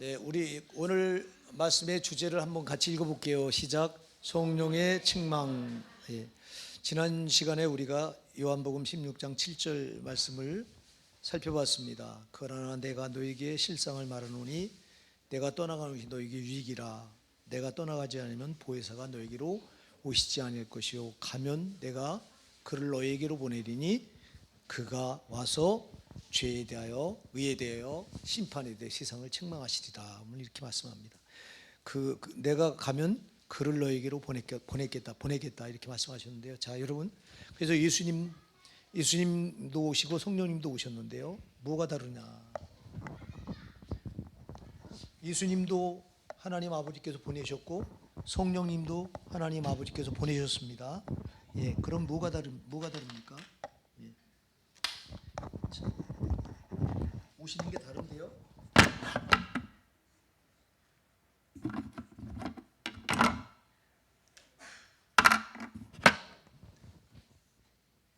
네, 우리 오늘 말씀의 주제를 한번 같이 읽어볼게요. 시작. 성령의 책망. 예. 지난 시간에 우리가 요한복음 16장 7절 말씀을 살펴봤습니다. 그러나 내가 너에게 실상을 말하노니 내가 떠나가는 것이 너에게 유익이라. 내가 떠나가지 않으면 보혜사가 너에게로 오시지 않을 것이요 가면 내가 그를 너에게로 보내리니 그가 와서 죄에 대하여 의에 대하여 심판에 대해 세상을 책망하시리라. 이렇게 말씀합니다. 내가 가면 그를 너에게로 보내겠다 이렇게 말씀하셨는데요. 자, 여러분, 그래서 예수님도 오시고 성령님도 오셨는데요. 뭐가 다르냐? 예수님도 하나님 아버지께서 보내셨고 성령님도 하나님 아버지께서 보내셨습니다. 예, 그럼 뭐가 다릅니까? 예. 자, 오시는 게 다른데요.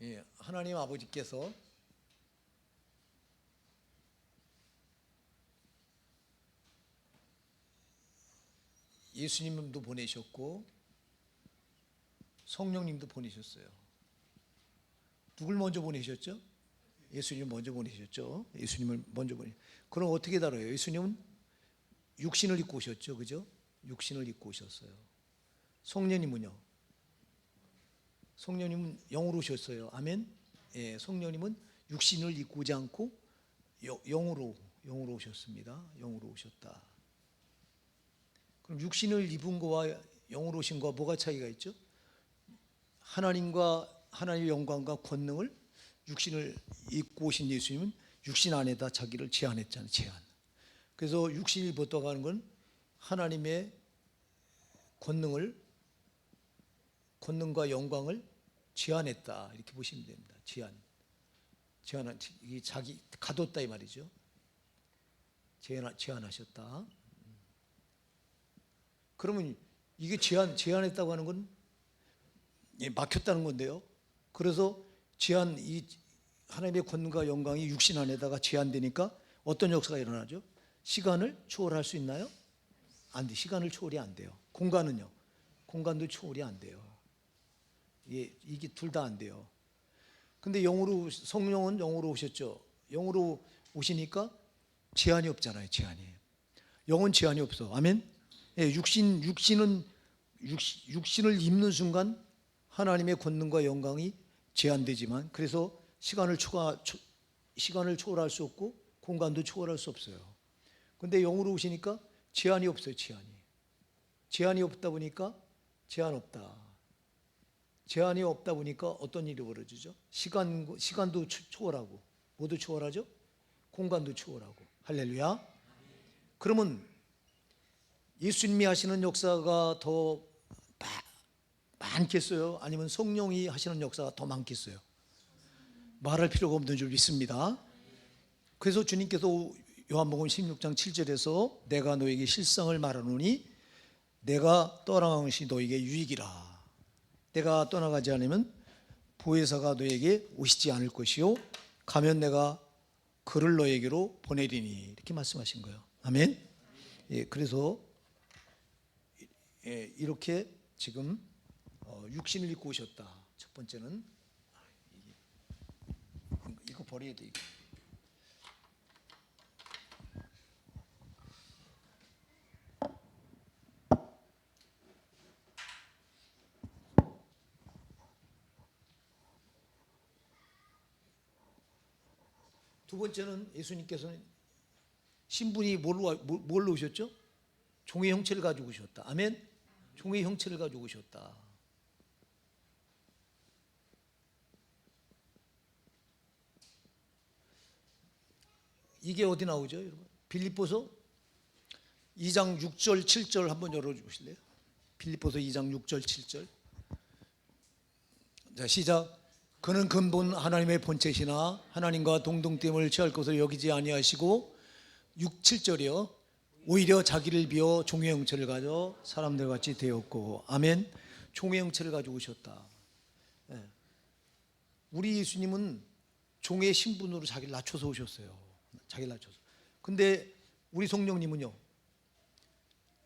예, 하나님 아버지께서 예수님도 보내셨고 성령님도 보내셨어요. 누굴 먼저 보내셨죠? 예수님 먼저 보내셨죠. 예수님을 먼저 보내. 그럼 어떻게 다뤄요? 예수님은 육신을 입고 오셨죠, 그죠? 육신을 입고 오셨어요. 성령님은요? 성령님은 영으로 오셨어요. 아멘. 예, 성령님은 육신을 입고 오지 않고 영으로 오셨습니다. 영으로 오셨다. 그럼 육신을 입은 거와 영으로 오신 거와 뭐가 차이가 있죠? 하나님의 영광과 권능을 육신을 입고 오신 예수님은 육신 안에다 자기를 제한했잖아요. 제한. 그래서 육신을 입었다고 하는 건 하나님의 권능과 영광을 제한했다 이렇게 보시면 됩니다. 제한한 이게 자기 가뒀다 이 말이죠. 제한하셨다. 그러면 이게 제한했다고 하는 건 막혔다는 건데요. 그래서 이 하나님의 권능과 영광이 육신 안에다가 제한되니까 어떤 역사가 일어나죠? 시간을 초월할 수 있나요? 안 돼. 시간을 초월이 안 돼요. 공간은요? 공간도 초월이 안 돼요. 이게 둘 다 안 돼요. 근데 성령은 영으로 오셨죠. 영으로 오시니까 제한이 없잖아요. 영은 제한이 없어. 아멘. 예, 육신을 입는 순간 하나님의 권능과 영광이 제한되지만 그래서 시간을 초월할 수 없고 공간도 초월할 수 없어요. 근데 영으로 오시니까 제한이 없어요. 제한이 없다 보니까 제한이 없다 보니까 어떤 일이 벌어지죠? 시간도 초월하고 뭐도 초월하죠? 공간도 초월하고. 할렐루야. 그러면 예수님이 하시는 역사가 더 많겠어요? 아니면 성령이 하시는 역사가 더 많겠어요? 말할 필요가 없는 줄 믿습니다. 그래서 주님께서 요한복음 16장 7절에서 내가 너에게 실상을 말하노니 내가 떠나간 것이 너에게 유익이라. 내가 떠나가지 않으면 보혜사가 너에게 오시지 않을 것이요 가면 내가 그를 너에게로 보내리니 이렇게 말씀하신 거예요. 아멘. 예, 그래서 이렇게 지금 육신을 입고 오셨다. 첫 번째는 이거 버려야 돼. 두 번째는 예수님께서는 신분이 뭘로 오셨죠? 종의 형체를 가지고 오셨다. 아멘. 종의 형체를 가지고 오셨다. 이게 어디 나오죠, 여러분? 빌립보서 2장 6절 7절 한번 열어주실래요? 빌립보서 2장 6절 7절. 자, 시작. 그는 근본 하나님의 본체시나 하나님과 동등됨을 취할 것을 여기지 아니하시고 6, 7절이요. 오히려 자기를 비워 종의 형체를 가져 사람들 같이 되었고. 아멘. 종의 형체를 가지고 오셨다. 네. 우리 예수님은 종의 신분으로 자기를 낮춰서 오셨어요. 자기를 낮춰서. 근데 우리 성령님은요,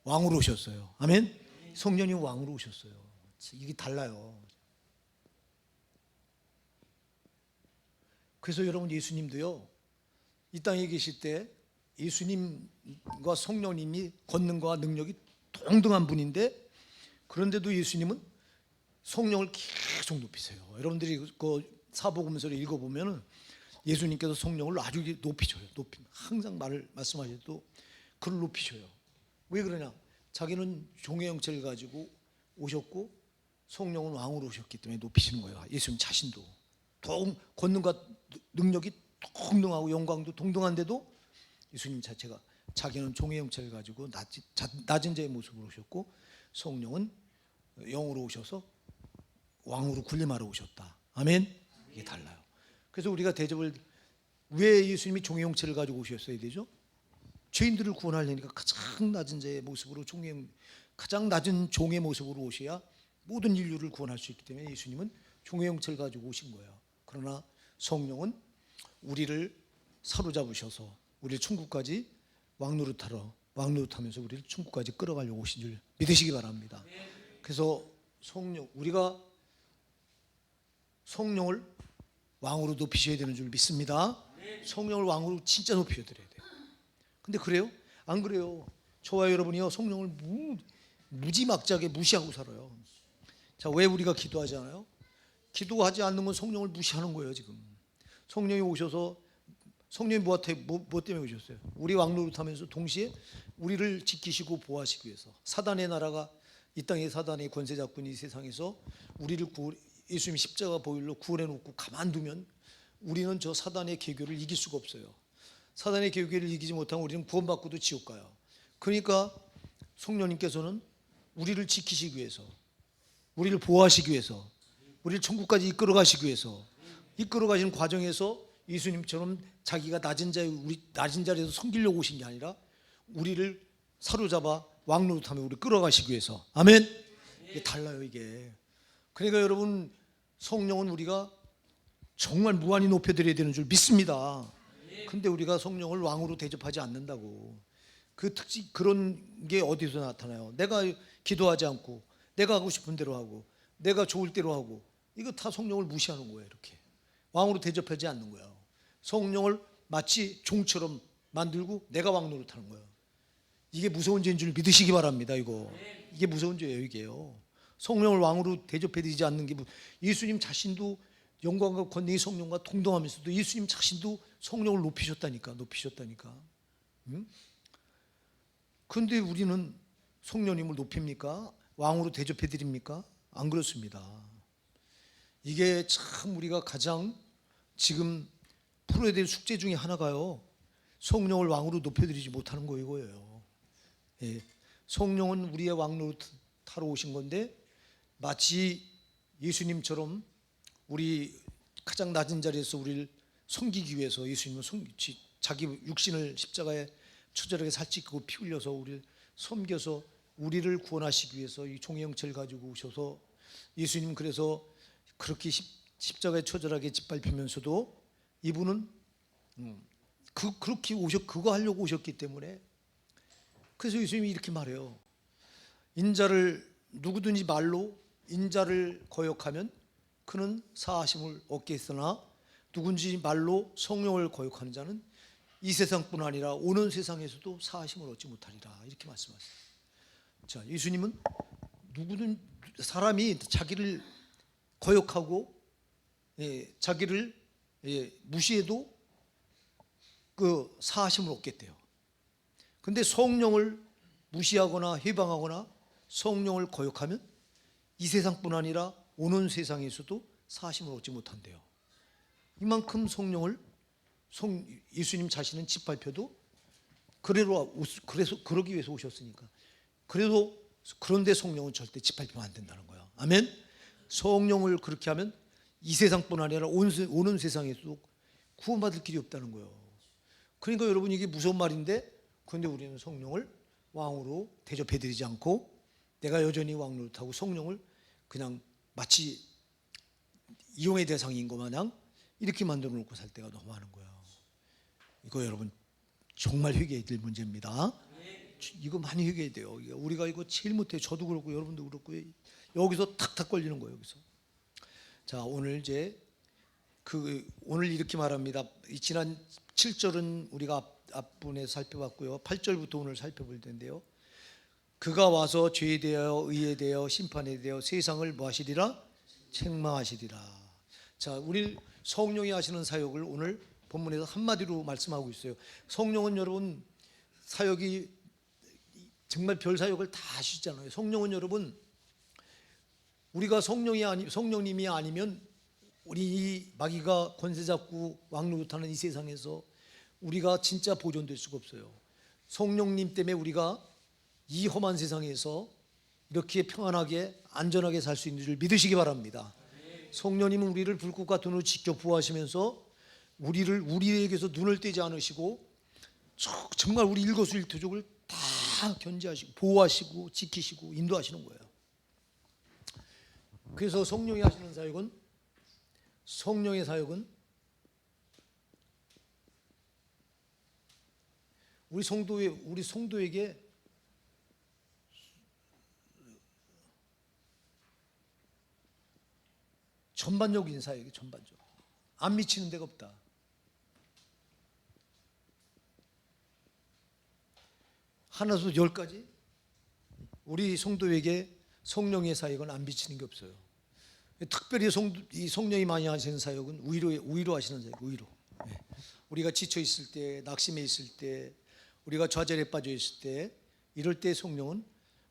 왕으로 오셨어요. 아멘. 성령님 왕으로 오셨어요. 이게 달라요. 그래서 여러분 예수님도요, 이 땅에 계실 때 예수님과 성령님이 권능과 능력이 동등한 분인데, 그런데도 예수님은 성령을 계속 높이세요. 여러분들이 그 사복음서를 읽어보면 예수님께서 성령을 아주 높이셔요. 항상 말씀하셔도 그를 높이셔요. 왜 그러냐? 자기는 종의 형체를 가지고 오셨고 성령은 왕으로 오셨기 때문에 높이시는 거예요. 예수님 자신도 권능과 능력이 동등하고 영광도 동등한데도 예수님 자체가 자기는 종의 형체를 가지고 낮은 자의 모습으로 오셨고 성령은 영으로 오셔서 왕으로 군림하러 오셨다. 아멘. 이게 달라요. 그래서 우리가 대접을, 왜 예수님이 종의 형체를 가지고 오셨어야 되죠? 죄인들을 구원하려니까 가장 낮은 자의 모습으로, 가장 낮은 종의 모습으로 오셔야 모든 인류를 구원할 수 있기 때문에 예수님은 종의 형체를 가지고 오신 거예요. 그러나 성령은 우리를 사로잡으셔서 우리를 천국까지 왕노릇하면서 우리를 천국까지 끌어가려고 오신 줄 믿으시기 바랍니다. 그래서 우리가 성령을 왕으로 높이셔야 되는 줄 믿습니다. 성령을 왕으로 진짜 높여드려야 돼요. 근데 그래요? 안 그래요? 저와 여러분이요, 성령을 무지막지하게 무시하고 살아요. 자, 왜 우리가 기도하지 않아요? 기도하지 않는 건 성령을 무시하는 거예요. 지금 성령이 오셔서, 성령이 뭐 때문에 오셨어요? 우리 왕노릇하면서 동시에 우리를 지키시고 보호하시기 위해서. 사단의 나라가, 이 땅의 사단의 권세 잡고 이 세상에서 우리를 예수님이 십자가 보혈로 구원해 놓고 가만두면 우리는 저 사단의 계교를 이길 수가 없어요. 사단의 계교를 이기지 못하면 우리는 구원받고도 지옥 가요. 그러니까 성령님께서는 우리를 지키시기 위해서, 우리를 보호하시기 위해서, 우리를 천국까지 이끌어 가시기 위해서, 이끌어 가시는 과정에서 예수님처럼 자기가 낮은 자리에서 섬기려고 오신 게 아니라 우리를 사로잡아 왕노릇하며 우리 끌어가시기 위해서. 아멘. 이게 달라요, 이게. 그러니까 여러분, 성령은 우리가 정말 무한히 높여드려야 되는 줄 믿습니다. 근데 우리가 성령을 왕으로 대접하지 않는다고. 그 특징, 그런 게 어디서 나타나요? 내가 기도하지 않고, 내가 하고 싶은 대로 하고, 내가 좋을 대로 하고, 이거 다 성령을 무시하는 거예요. 이렇게 왕으로 대접하지 않는 거예요. 성령을 마치 종처럼 만들고 내가 왕 노릇하는 거예요. 이게 무서운 죄인 줄 믿으시기 바랍니다. 이게 무서운 죄예요. 이게요. 성령을 왕으로 대접해드리지 않는 게, 예수님 자신도 영광과 권능의 성령과 동동하면서도 예수님 자신도 성령을 높이셨다니까. 그런데 우리는 성령님을 높입니까? 왕으로 대접해드립니까? 안 그렇습니다. 이게 참 우리가 가장 지금 풀어야 될 숙제 중에 하나가요, 성령을 왕으로 높여드리지 못하는 거 이거예요. 예. 성령은 우리의 왕으로 타러 오신 건데 마치 예수님처럼 우리 가장 낮은 자리에서 우리를 섬기기 위해서 예수님은 자기 육신을 십자가에 처절하게 살찌고 피 흘려서 우리를 섬겨서 우리를 구원하시기 위해서 이 종의 형체를 가지고 오셔서, 예수님 그래서 그렇게 십자가에 처절하게 짓밟히면서도 이분은 그렇게 그거 하려고 오셨기 때문에, 그래서 예수님이 이렇게 말해요. 인자를, 누구든지 말로 인자를 거역하면 그는 사하심을 얻게 했으나 누군지 말로 성령을 거역하는 자는 이 세상뿐 아니라 오는 세상에서도 사하심을 얻지 못하리라. 이렇게 말씀하세요. 자, 예수님은 누구든 사람이 자기를 거역하고 자기를 무시해도 그 사하심을 얻겠대요. 근데 성령을 무시하거나 해방하거나 성령을 거역하면 이 세상뿐 아니라 오는 세상에서도 사하심을 얻지 못한대요. 이만큼 성령을 예수님 자신은 짓밟혀도 그래서 그러기 위해서 오셨으니까. 그런데 성령은 절대 짓밟히면 안 된다는 거야. 아멘. 성령을 그렇게 하면 이 세상뿐 아니라 오는 세상에서도 구원받을 길이 없다는 거예요. 그러니까 여러분, 이게 무서운 말인데, 그런데 우리는 성령을 왕으로 대접해드리지 않고 내가 여전히 왕노릇하고 성령을 그냥 마치 이용의 대상인 것 마냥 이렇게 만들어 놓고 살 때가 너무 많은 거예요. 이거 여러분 정말 회개해야 될 문제입니다. 이거 많이 회개해야 돼요. 우리가 이거 제일 못해요. 저도 그렇고 여러분도 그렇고 여기서 탁탁 걸리는 거예요. 여기서. 자, 오늘 이제 오늘 이렇게 말합니다. 지난 7절은 우리가 앞부분에서 살펴봤고요. 8절부터 오늘 살펴볼 텐데요. 그가 와서 죄에 대하여 의에 대하여 심판에 대하여 세상을 뭐 하시리라? 책망하시리라. 자, 우리 성령이 하시는 사역을 오늘 본문에서 한마디로 말씀하고 있어요. 성령은 여러분 사역이 정말 별 사역을 다 하시잖아요. 성령은 여러분 우리가 성령님이 아니면 우리 이 마귀가 권세 잡고 왕노릇하는 이 세상에서 우리가 진짜 보존될 수가 없어요. 성령님 때문에 우리가 이 험한 세상에서 이렇게 평안하게 안전하게 살 수 있는 줄 믿으시기 바랍니다. 성령님은 우리를 불꽃과 눈으로 지켜 보호하시면서 우리에게서 눈을 떼지 않으시고 정말 우리 일거수일투족을 다 견제하시고 보호하시고 지키시고 인도하시는 거예요. 그래서 성령이 하시는 사역은 성령의 사역은 우리 성도에게 전반적인 사역이 전반적. 안 미치는 데가 없다. 하나에서 10까지 우리 성도에게 성령의 사역은 안 미치는 게 없어요. 특별히 이 성령이 많이 하시는 사역은 우위로 하시는 사역, 우위로. 우리가 지쳐 있을 때, 낙심해 있을 때, 우리가 좌절에 빠져 있을 때, 이럴 때 성령은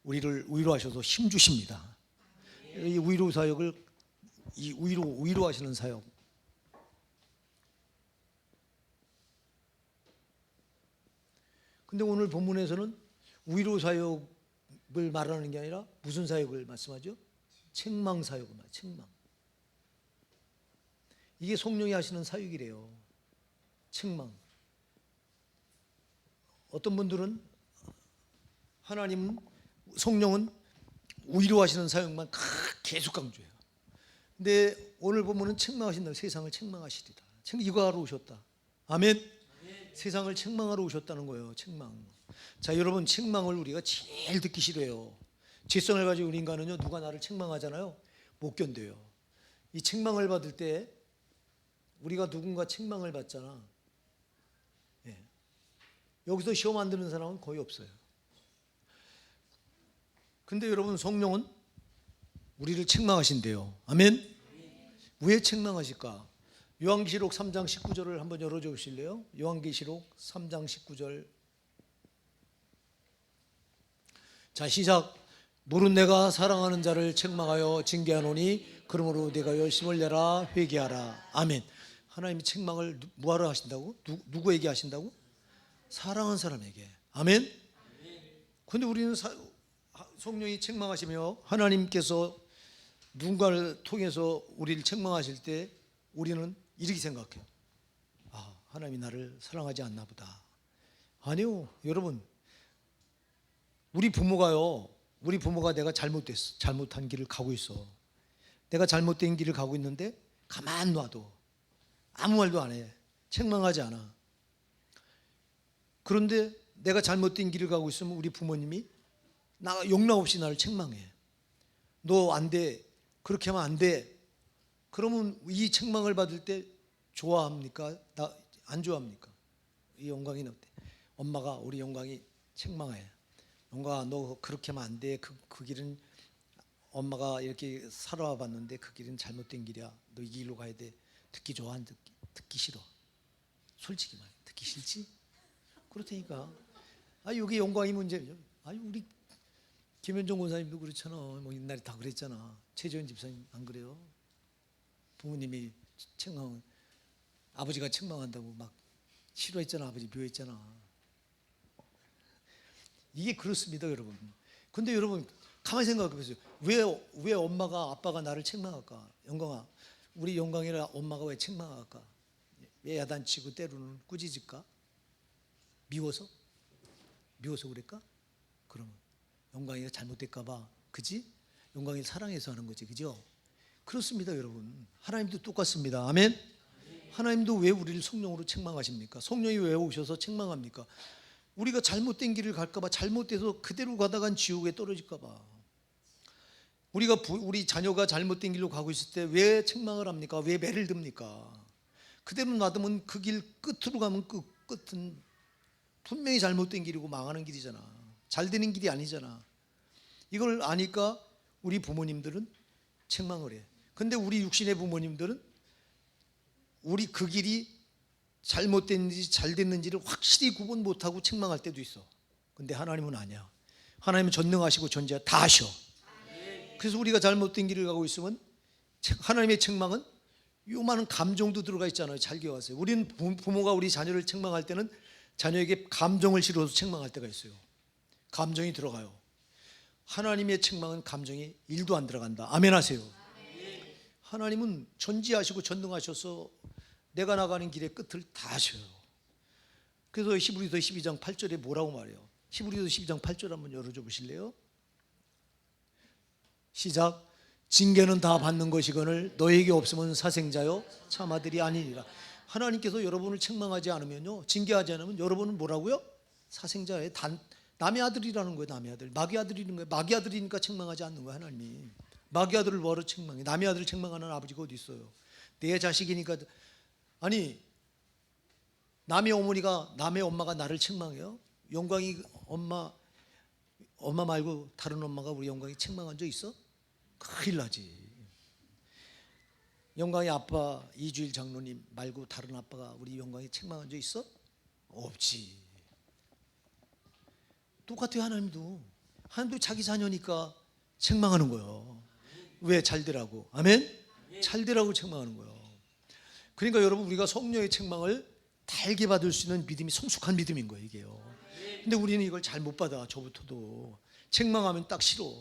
우리를 우위로 하셔서 힘 주십니다. 이 우위로 사역을 우위로 하시는 사역. 근데 오늘 본문에서는 우위로 사역을 말하는 게 아니라 무슨 사역을 말씀하죠? 책망 사역을 말해요. 책망. 이게 성령이 하시는 사역이래요. 책망. 어떤 분들은 성령은 우위로 하시는 사역만 계속 강조해요. 근데 오늘 보면은 책망하신다. 세상을 책망하시리라. 이거 하러 오셨다. 아멘. 세상을 책망하러 오셨다는 거예요. 책망. 자, 여러분, 책망을 우리가 제일 듣기 싫어요. 죄성을 가지고 우리 인간은요, 누가 나를 책망하잖아요, 못 견뎌요. 이 책망을 받을 때 우리가 누군가 책망을 받잖아. 여기서 시험 안 드는 사람은 거의 없어요. 근데 여러분, 성령은 우리를 책망하신대요. 아멘. 왜 책망하실까? 요한계시록 3장 19절을 한번 열어줘 보실래요? 요한계시록 3장 19절. 자, 시작. 물은 내가 사랑하는 자를 책망하여 징계하노니 그러므로 내가 열심을 내라 회개하라. 아멘. 하나님이 책망을 뭐하러 하신다고? 누구에게 하신다고? 사랑하는 사람에게. 아멘. 그런데 우리는 성령이 책망하시며 하나님께서 누군가를 통해서 우리를 책망하실 때 우리는 이렇게 생각해요. 아, 하나님이 나를 사랑하지 않나 보다. 아니요, 여러분. 우리 부모가 내가 잘못한 길을 가고 있어. 내가 잘못된 길을 가고 있는데 가만 놔도 아무 말도 안 해. 책망하지 않아. 그런데 내가 잘못된 길을 가고 있으면 우리 부모님이 용납 없이 나를 책망해. 너 안 돼. 그렇게 하면 안 돼. 그러면 이 책망을 받을 때 좋아합니까? 안 좋아합니까? 이 영광이 어때? 엄마가 우리 영광이 책망해. 영광아, 너 그렇게 하면 안 돼. 그 길은 엄마가 이렇게 살아와 봤는데 그 길은 잘못된 길이야. 너 이 길로 가야 돼. 듣기 좋아? 안 듣기 싫어? 솔직히 말해. 듣기 싫지? 그렇다니까. 이게 영광이 문제죠. 우리 김현정 권사님도 그렇잖아. 뭐 옛날에 다 그랬잖아. 최재현 집사님 안 그래요? 부모님이 아버지가 책망한다고 막 싫어했잖아. 아버지 묘했잖아. 이게 그렇습니다, 여러분. 근데 여러분 가만히 생각해 보세요. 왜 엄마가 아빠가 나를 책망할까? 영광아, 우리 영광이라 엄마가 왜 책망할까? 왜 야단치고 때로는 꾸짖을까? 미워서 그럴까? 그러면 영광이가 잘못될까 봐. 그지? 영광이 사랑해서 하는 거지. 그죠? 그렇습니다, 여러분. 하나님도 똑같습니다. 아멘. 하나님도 왜 우리를 성령으로 책망하십니까? 성령이 왜 오셔서 책망합니까? 우리가 잘못된 길을 갈까 봐, 잘못돼서 그대로 가다간 지옥에 떨어질까 봐. 우리 자녀가 잘못된 길로 가고 있을 때 왜 책망을 합니까? 왜 매를 듭니까? 그대로 놔두면 그 길 끝으로 가면 끝은 분명히 잘못된 길이고 망하는 길이잖아. 잘 되는 길이 아니잖아. 이걸 아니까 우리 부모님들은 책망을 해. 근데 우리 육신의 부모님들은 우리 그 길이 잘못됐는지 잘 됐는지를 확실히 구분 못하고 책망할 때도 있어. 근데 하나님은 아니야. 하나님은 전능하시고 전지하 다 아셔. 그래서 우리가 잘못된 길을 가고 있으면 하나님의 책망은 요만한 감정도 들어가 있잖아요. 잘 기억하세요. 우리는 부모가 우리 자녀를 책망할 때는 자녀에게 감정을 실어서 책망할 때가 있어요. 감정이 들어가요. 하나님의 책망은 감정이 1도 안 들어간다. 아멘 하세요. 하나님은 전지하시고 전능하셔서 내가 나가는 길의 끝을 다 아셔요. 그래서 히브리서 12장 8절에 뭐라고 말해요? 히브리서 12장 8절 한번 열어줘 보실래요? 시작. 징계는 다 받는 것이거늘 너에게 없으면 사생자요 참 아들이 아니니라. 하나님께서 여러분을 책망하지 않으면요, 징계하지 않으면 여러분은 뭐라고요? 사생자의 남의 아들이라는 거예요. 남의 아들, 마귀 아들이라는 거예요. 마귀 아들이니까 책망하지 않는 거예요. 하나님이 마귀 아들을 뭐하러 책망해? 남의 아들을 책망하는 아버지가 어디 있어요? 내 자식이니까. 아니, 남의 어머니가, 남의 엄마가 나를 책망해요? 영광이 엄마 말고 다른 엄마가 우리 영광이 책망한 적 있어? 큰일 나지. 영광이 아빠 이주일 장로님 말고 다른 아빠가 우리 영광이 책망한 적 있어? 없지. 똑같아요. 하나님도 자기 자녀니까 책망하는 거예요. 왜? 잘 되라고. 아멘? 잘 되라고 책망하는 거예요. 그러니까 여러분, 우리가 성령의 책망을 달게 받을 수 있는 믿음이 성숙한 믿음인 거예요, 이게요. 근데 우리는 이걸 잘 못 받아. 저부터도 책망하면 딱 싫어.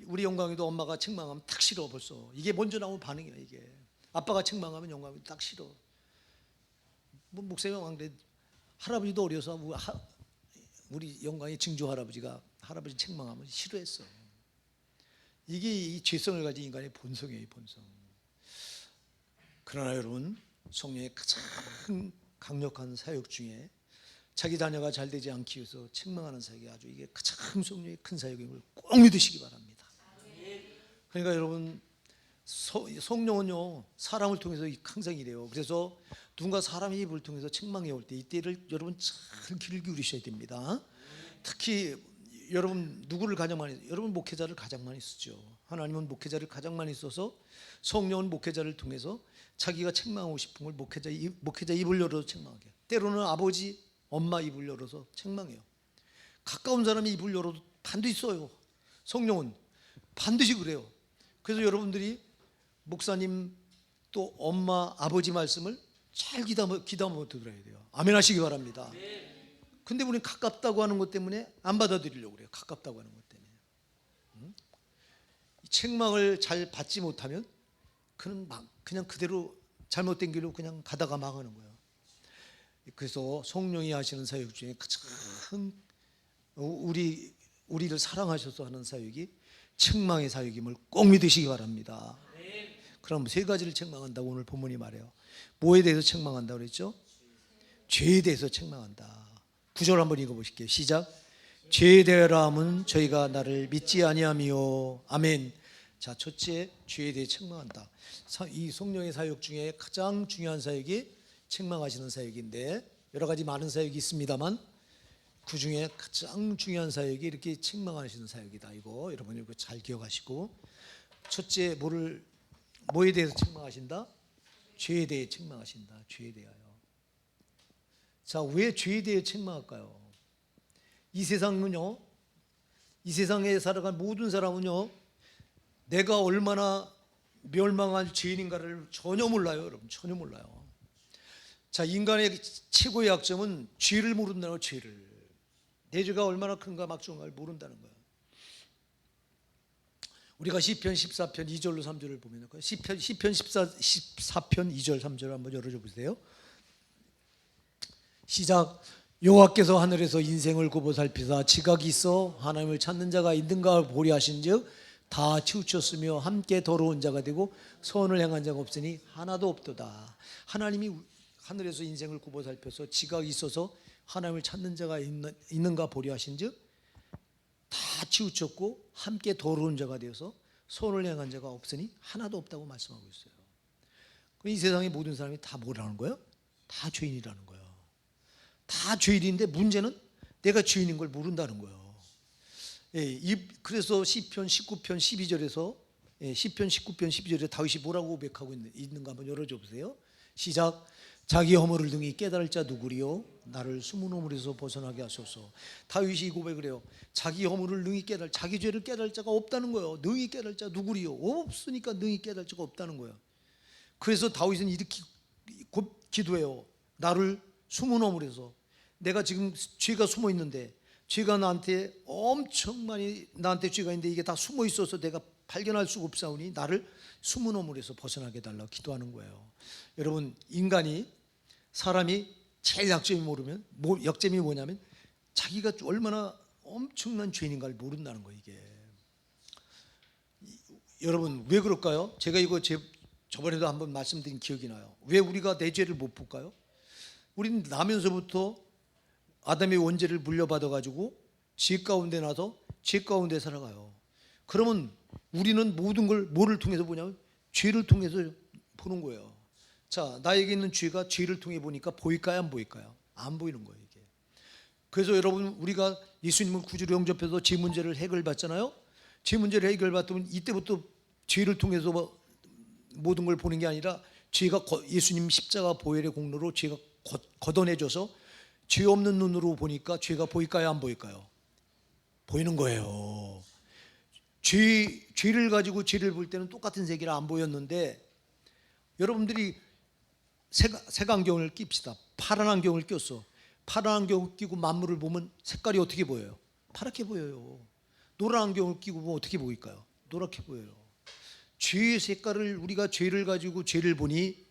우리 영광이도 엄마가 책망하면 딱 싫어. 벌써 이게 먼저 나온 반응이야. 이게 아빠가 책망하면 영광이도 딱 싫어. 뭐 목사님 왕래 할아버지도 어려서 우리 영광의 증조 할아버지가 할아버지 책망하면 싫어했어. 이게 이 죄성을 가진 인간의 본성이에요, 본성. 그러나 여러분, 성령의 가장 강력한 사역 중에 자기 자녀가 잘 되지 않기 위해서 책망하는 사역이 아주 이게 가장 성령의 큰 사역임을 꼭 믿으시기 바랍니다. 그러니까 여러분, 성령은요 사람을 통해서 항상 이래요. 그래서 누군가 사람의 입을 통해서 책망해 올 때 이때를 여러분 잘 귀를 기울이셔야 됩니다. 특히 여러분 누구를 가장 많이, 여러분 목회자를 가장 많이 쓰죠. 하나님은 목회자를 가장 많이 써서 성령은 목회자를 통해서 자기가 책망하고 싶은 걸 목회자 입을 열어서 책망하게. 때로는 아버지, 엄마 입을 열어서 책망해요. 가까운 사람이 입을 열어도 반드시 써요. 성령은 반드시 그래요. 그래서 여러분들이 목사님 또 엄마, 아버지 말씀을 잘 귀담아 들어야 돼요. 아멘 하시기 바랍니다. 근데 우리는 가깝다고 하는 것 때문에 안 받아들이려고 그래요. 가깝다고 하는 것 때문에. 책망을 잘 받지 못하면 그냥 그대로 잘못된 길로 그냥 가다가 망하는 거예요. 그래서 성령이 하시는 사역 중에 가장 우리를 사랑하셔서 하는 사역이 책망의 사역임을 꼭 믿으시기 바랍니다. 그럼 세 가지를 책망한다고 오늘 본문이 말해요. 뭐에 대해서 책망한다고 그랬죠? 죄에 대해서 책망한다. 9절 한번 읽어보실게요. 시작. 죄에 대하라 함은 저희가 나를 믿지 아니하미요. 아멘. 자, 첫째, 죄에 대해 책망한다. 이 성령의 사역 중에 가장 중요한 사역이 책망하시는 사역인데, 여러 가지 많은 사역이 있습니다만 그 중에 가장 중요한 사역이 이렇게 책망하시는 사역이다. 이거 여러분 이거 잘 기억하시고, 첫째, 뭐에 대해서 책망하신다? 죄에 대해 책망하신다. 죄에 대하여. 자, 왜 죄에 대해 책망할까요? 이 세상은요, 이 세상에 살아간 모든 사람은요, 내가 얼마나 멸망할 죄인인가를 전혀 몰라요. 여러분 전혀 몰라요. 자, 인간의 최고의 약점은 죄를 모른다는 거예요. 죄를. 내 죄가 얼마나 큰가 막중한가를 모른다는 거예요. 우리가 시편 14편 2절로 3절을 보면 시편 14편 2절 3절 한번 열어줘 보세요. 시작. 여호와께서 하늘에서 인생을 굽어 살피사 지각이 있어 하나님을 찾는 자가 있는가 보리 하신즉 다 치우쳤으며 함께 더러운 자가 되고 선을 행한 자가 없으니 하나도 없도다. 하나님이 하늘에서 인생을 굽어 살펴서 지각이 있어서 하나님을 찾는 자가 있는가 보려 하신즉 다 치우쳤고 함께 더러운 자가 되어서 선을 행한 자가 없으니 하나도 없다고 말씀하고 있어요. 이 세상의 모든 사람이 다 뭐라는 거예요? 다 죄인이라는 거예요. 다 죄인인데 문제는 내가 죄인인 걸 모른다는 거예요. 그래서 시편 19편 12절에서 시편 19편 12절에 다윗이 뭐라고 고백하고 있는가 한번 열어줘 보세요. 시작. 자기 허물을 능히 깨달을 자 누구리요? 나를 숨은 허물에서 벗어나게 하소서. 다윗이 고백을 해요. 자기 허물을 능히 자기 죄를 깨달을 자가 없다는 거예요. 능히 깨달을 자 누구리요? 없으니까 능히 깨달을 자가 없다는 거예요. 그래서 다윗은 이렇게 기도해요. 나를 숨은 허물에서, 내가 지금 죄가 숨어 있는데, 죄가 나한테 엄청 많이 나한테 죄가 있는데 이게 다 숨어 있어서 내가 발견할 수가 없사오니 나를 숨은 허물에서 벗어나게 달라고 기도하는 거예요. 여러분, 사람이 제일 약점이 약점이 뭐냐면 자기가 얼마나 엄청난 죄인인가를 모른다는 거예요. 이게 여러분 왜 그럴까요? 제가 이거 저번에도 한번 말씀드린 기억이 나요. 왜 우리가 내 죄를 못 볼까요? 우리는 나면서부터 아담의 원죄를 물려받아 가지고 죄 가운데 나서 죄 가운데 살아가요. 그러면 우리는 모든 걸 뭐를 통해서 보냐면 죄를 통해서 보는 거예요. 자, 나에게 있는 죄가 죄를 통해 보니까 보일까요? 안 보일까요? 안 보이는 거예요, 이게. 그래서 여러분, 우리가 예수님을 구주로 영접해서 죄 문제를 해결받잖아요. 죄 문제를 해결받으면 이때부터 죄를 통해서 모든 걸 보는 게 아니라 죄가 예수님 십자가 보혈의 공로로 죄가 걷어내줘서 죄 없는 눈으로 보니까 죄가 보일까요? 안 보일까요? 보이는 거예요. 죄를 가지고 죄를 볼 때는 똑같은 색이라 안 보였는데, 여러분들이 색안경을 낍시다. 파란 안경을 꼈어. 파란 안경을 끼고 만물을 보면 색깔이 어떻게 보여요? 파랗게 보여요. 노란 안경을 끼고 보면 어떻게 보일까요? 노랗게 보여요. 죄의 색깔을, 우리가 죄를 가지고 죄를 보니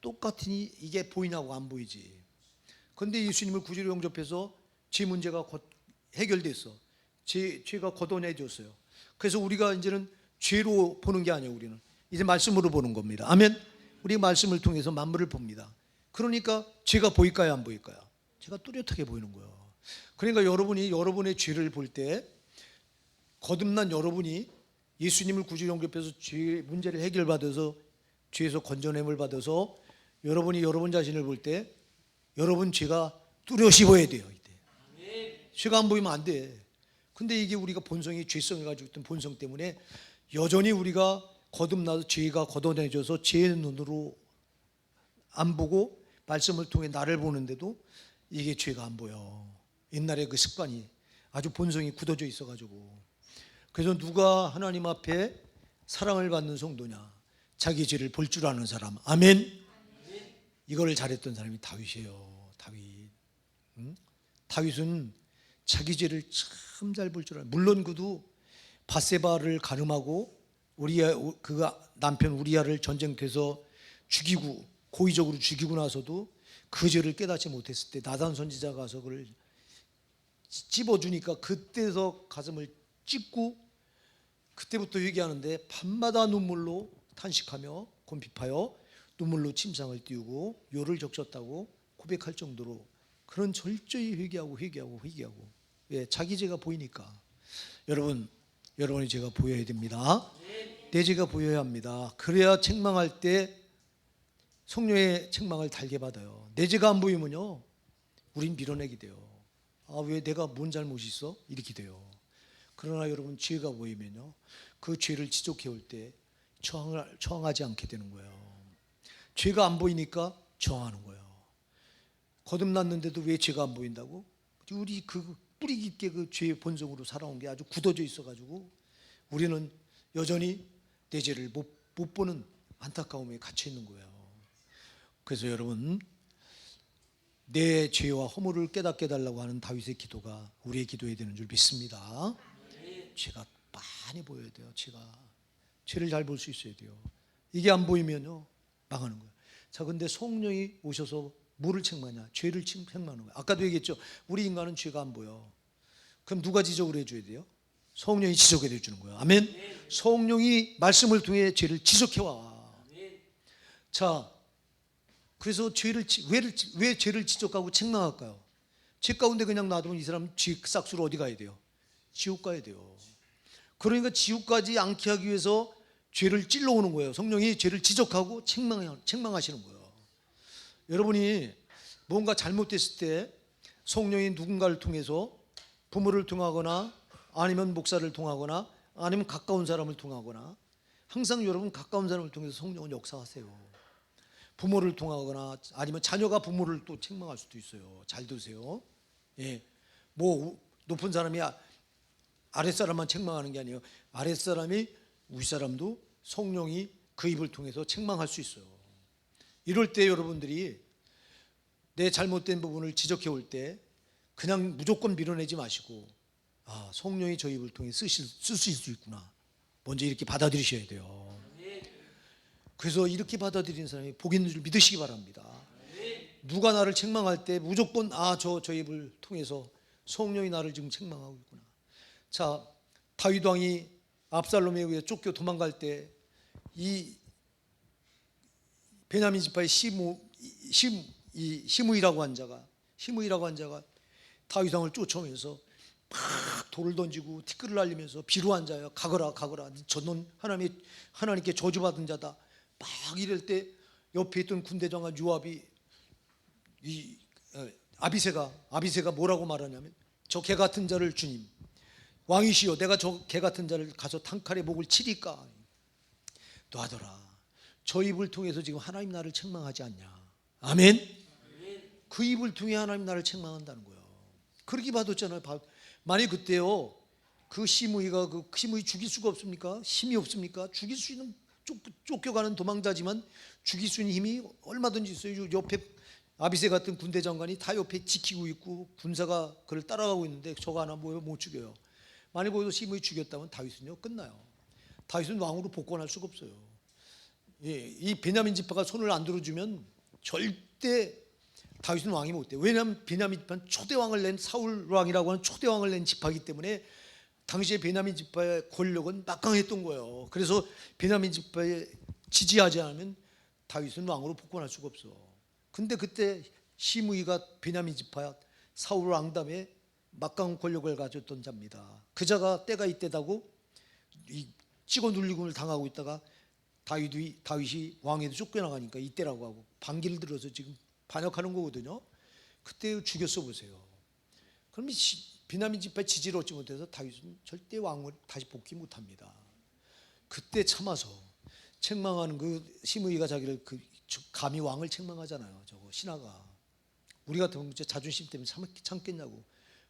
똑같으니 이게 보이냐고 안 보이지. 그런데 예수님을 구주로 영접해서 죄 문제가 해결됐어. 죄가 걷어내줬어요. 그래서 우리가 이제는 죄로 보는 게 아니에요. 우리는 이제 말씀으로 보는 겁니다. 아멘. 우리 말씀을 통해서 만물을 봅니다. 그러니까 죄가 보일까요? 안 보일까요? 죄가 뚜렷하게 보이는 거예요. 그러니까 여러분이 여러분의 죄를 볼 때, 거듭난 여러분이 예수님을 구주로 영접해서 죄 문제를 해결받아서 죄에서 건져냄을 받아서 여러분이 여러분 자신을 볼 때 여러분 죄가 뚜렷이 보여야 돼요. 이때 죄가 안 보이면 안 돼. 근데 이게 우리가 본성이 죄성이 가지고 있던 본성 때문에 여전히 우리가 거듭나서 죄가 걷어내줘서 죄의 눈으로 안 보고 말씀을 통해 나를 보는데도 이게 죄가 안 보여. 옛날에 그 습관이 아주 본성이 굳어져 있어가지고. 그래서 누가 하나님 앞에 사랑을 받는 성도냐? 자기 죄를 볼 줄 아는 사람. 아멘. 이거를 잘했던 사람이 다윗이에요. 다윗은 자기 죄를 참 잘 볼 줄 알아요. 물론 그도 밧세바를 가늠하고 그가 남편 우리아를 전쟁터에서 죽이고 고의적으로 죽이고 나서도 그 죄를 깨닫지 못했을 때 나단 선지자가 가서 그를 찝어주니까 그때서 가슴을 찢고 그때부터 회개하는데 밤마다 눈물로 탄식하며 곰핍하여 눈물로 침상을 띄우고 요를 적셨다고 고백할 정도로 그런 철저히 회개하고 왜? 자기 죄가 보이니까. 여러분의 죄가 보여야 됩니다. 내 죄가 보여야 합니다. 그래야 책망할 때 성령의 책망을 달게 받아요. 내 죄가 안 보이면요 우린 밀어내게 돼요. 왜 내가 뭔 잘못이 있어? 이렇게 돼요. 그러나 여러분 죄가 보이면요 그 죄를 지적해 올 때 저항하지 않게 되는 거예요. 죄가 안 보이니까 저항하는 거예요. 거듭났는데도 왜 죄가 안 보인다고? 우리 그 뿌리 깊게 그 죄의 본성으로 살아온 게 아주 굳어져 있어가지고 우리는 여전히 내 죄를 못 보는 안타까움에 갇혀 있는 거예요. 그래서 여러분 내 죄와 허물을 깨닫게 해달라고 하는 다윗의 기도가 우리의 기도해야 되는 줄 믿습니다. 죄가 많이 보여야 돼요. 죄를 잘 볼 수 있어야 돼요. 이게 안 보이면요 망하는 거예요. 자, 근데 성령이 오셔서 뭐를 책망하냐? 죄를 책망하는 거예요. 아까도 얘기했죠. 우리 인간은 죄가 안 보여. 그럼 누가 지적을 해줘야 돼요? 성령이 지적해 주는 거예요. 아멘. 성령이 말씀을 통해 죄를 지적해와. 자, 그래서 왜 죄를 지적하고 책망할까요? 죄 가운데 그냥 놔두면 이 사람 죄 싹수로 어디 가야 돼요? 지옥 가야 돼요. 그러니까 지옥 가지 않게 하기 위해서 죄를 찔러오는 거예요. 성령이 죄를 지적하고 책망하시는 거예요. 여러분이 뭔가 잘못됐을 때 성령이 누군가를 통해서 부모를 통하거나 아니면 목사를 통하거나 아니면 가까운 사람을 통하거나, 항상 여러분 가까운 사람을 통해서 성령은 역사하세요. 부모를 통하거나 아니면 자녀가 부모를 또 책망할 수도 있어요. 잘 들으세요. 예, 뭐 높은 사람이 아랫사람만 책망하는 게 아니에요. 아랫사람이 윗사람도 성령이 그 입을 통해서 책망할 수 있어요. 이럴 때 여러분들이 내 잘못된 부분을 지적해 올 때 그냥 무조건 밀어내지 마시고, 아, 성령이 저 입을 통해 쓰실 수 있구나, 먼저 이렇게 받아들이셔야 돼요. 그래서 이렇게 받아들이는 사람이 복 있는 줄 믿으시기 바랍니다. 누가 나를 책망할 때 무조건 저 입을 통해서 성령이 나를 지금 책망하고 있구나. 자, 다윗 왕이 압살롬에 의해 쫓겨 도망갈 때 이 베냐민 지파의 시므이라고 한 자가 다윗 왕을 쫓아오면서 막 돌을 던지고 티끌을 날리면서 비루한 자야, 가거라 저놈 하나님께 저주받은 자다 막 이럴 때 옆에 있던 군대장관 요압이 아비새가 뭐라고 말하냐면, 저 개 같은 자를 주님 왕이시여, 내가 저 개 같은 자를 가서 단칼에 목을 치리까. 놔둬라. 저 입을 통해서 지금 하나님 나를 책망하지 않냐. 아멘. 그 입을 통해 하나님 나를 책망한다는 거예요. 그렇게 받았잖아요. 만약 그때요, 그 시므이 죽일 수가 없습니까? 힘이 없습니까? 죽일 수 있는, 쫓겨가는 도망자지만 죽일 수 있는 힘이 얼마든지 있어요. 옆에 아비새 같은 군대 장관이 다 옆에 지키고 있고 군사가 그를 따라가고 있는데 저거 하나 못 죽여요. 만약 거기서 시므이 죽였다면 다윗은요 끝나요. 다윗은 왕으로 복권할 수가 없어요. 예, 이 베냐민 지파가 손을 안 들어주면 절대 다윗은 왕이 못 돼요. 왜냐하면 베냐민 지파는 초대왕을 낸, 사울 왕이라고 하는 초대왕을 낸 지파이기 때문에 당시에 베냐민 지파의 권력은 막강했던 거예요. 그래서 베냐민 지파에 지지하지 않으면 다윗은 왕으로 복권할 수가 없어. 근데 그때 시므이가 베냐민 지파 사울 왕 다음에 막강 권력을 가졌던 자입니다. 그 자가 때가 이때다고 찍어 눌리금을 당하고 있다가 다윗이 왕에도 쫓겨나가니까 이때라고 하고 반기를 들어서 지금 반역하는 거거든요. 그때 죽였어 보세요. 그럼 베냐민 지파의 지지를 얻지 못해서 다윗은 절대 왕을 다시 복귀 못합니다. 그때 참아서 책망하는 그 시므이가 자기를 감히 왕을 책망하잖아요. 저거 신하가, 우리 같으면 자존심 때문에 참겠냐고.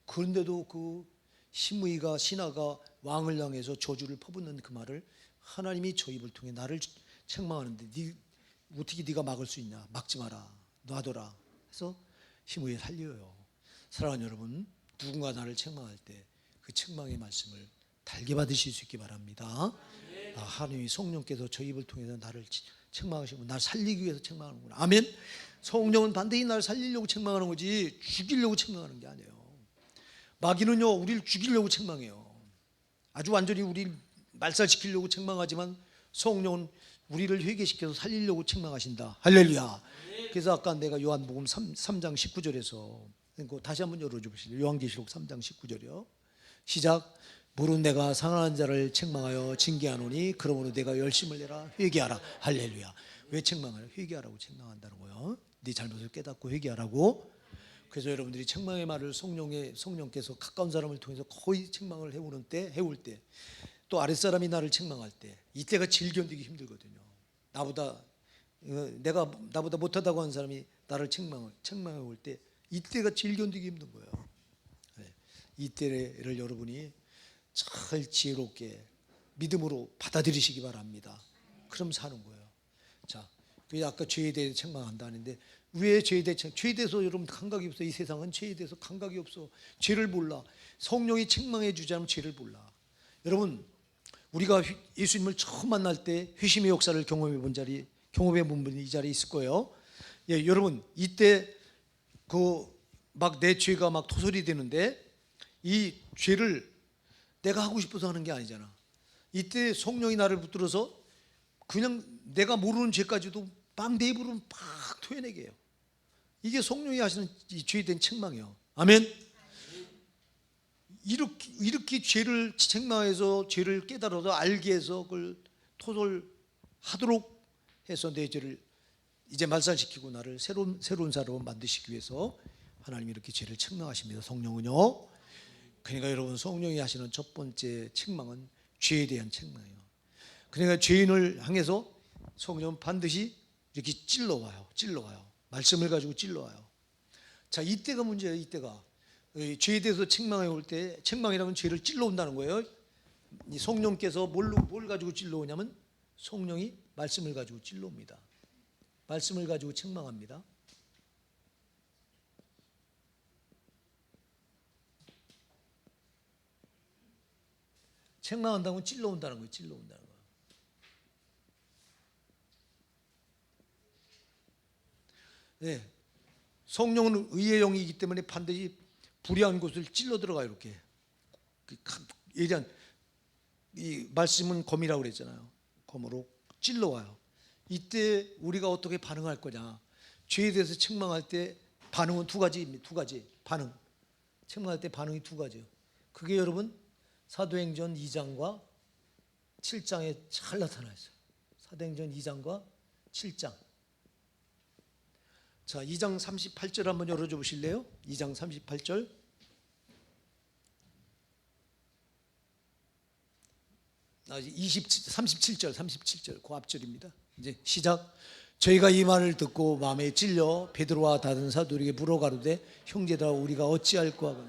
그런데도 그 시므이가, 신하가 왕을 향해서 저주를 퍼붓는 그 말을 하나님이 저 입을 통해 나를 책망하는데 어떻게 네가 막을 수 있냐. 막지 마라, 놔둬라 해서 시므이를 살려요. 사랑하는 여러분, 누군가 나를 책망할 때 그 책망의 말씀을 달게 받으실 수 있기 바랍니다. 하나님이 성령께서 저 입을 통해서 나를 책망하시고 나를 살리기 위해서 책망하는구나. 아멘. 성령은 반드시 나를 살리려고 책망하는 거지 죽이려고 책망하는 게 아니에요. 마귀는요 우리를 죽이려고 책망해요. 아주 완전히 우리를 말살시키려고 책망하지만 성령은 우리를 회개시켜서 살리려고 책망하신다. 할렐루야. 그래서 아까 내가 요한복음 3장 19절에서 다시 한번 열어줘 보시죠. 요한계시록 3장 19절이요. 시작. 무릇 내가 상한 자를 책망하여 징계하노니 그러므로 내가 열심을 내라 회개하라. 할렐루야. 왜 책망하라? 회개하라고 책망한다는 거예요. 네 잘못을 깨닫고 회개하라고. 그래서 여러분들이 책망의 말을 성령께서 가까운 사람을 통해서 거의 책망을 해올 때 또 아랫사람이 나를 책망할 때 이때가 제일 견디기 힘들거든요. 나보다 못하다고 하는 사람이 나를 책망해 올 때 이때가 제일 견디기 힘든 거예요. 이때를 여러분이 잘 지혜롭게 믿음으로 받아들이시기 바랍니다. 그럼 사는 거예요. 자, 아까 죄에 대해 책망한다는데 왜 죄에 대해서 여러분 감각이 없어. 이 세상은 죄에 대해서 감각이 없어. 죄를 몰라. 성령이 책망해 주지 않으면 죄를 몰라. 여러분, 우리가 예수님을 처음 만날 때 회심의 역사를 경험해 본 분이 이 자리에 있을 거예요. 예, 여러분, 이때 막 내 죄가 막 토설이 되는데 이 죄를 내가 하고 싶어서 하는 게 아니잖아. 이때 성령이 나를 붙들어서 그냥 내가 모르는 죄까지도 막 내 입으로 막 토해내게 해요. 이게 성령이 하시는 이 죄에 대한 책망이에요. 아멘. 이렇게 죄를 책망해서 죄를 깨달아서 알게 해서 그걸 토설하도록 해서 내 죄를 이제 말살시키고 나를 새로운 사람으로 만드시기 위해서 하나님이 이렇게 죄를 책망하십니다. 성령은요. 그러니까 여러분, 성령이 하시는 첫 번째 책망은 죄에 대한 책망이에요. 그러니까 죄인을 향해서 성령은 반드시 이렇게 찔러와요. 말씀을 가지고 찔러와요. 자, 이때가 문제예요. 이때가 죄에 대해서 책망해 올 때, 책망이라면 죄를 찔러온다는 거예요. 이 성령께서 뭘 가지고 찔러오냐면 성령이 말씀을 가지고 찔러옵니다. 말씀을 가지고 책망합니다. 책망한다면 찔러온다는 거예요. 찔러온다는 거. 네. 성령은 의의 영이기 때문에 반드시 불의한 곳을 찔러 들어가. 이렇게 예리한 이 말씀은 검이라고 그랬잖아요. 검으로 찔러와요. 이때 우리가 어떻게 반응할 거냐. 죄에 대해서 책망할 때 반응은 두 가지입니다. 두 가지 반응. 책망할 때 반응이 두 가지예요. 그게 여러분 사도행전 2장과 7장에 잘 나타나 있어요. 사도행전 2장과 7장. 자, 2장 38절 한번 열어줘 보실래요? 2장 38절. 37절 그 앞절입니다. 이제 시작. 저희가 이 말을 듣고 마음에 찔려 베드로와 다른 사도들에게 물어가로되 형제들아 우리가 어찌할꼬 하고.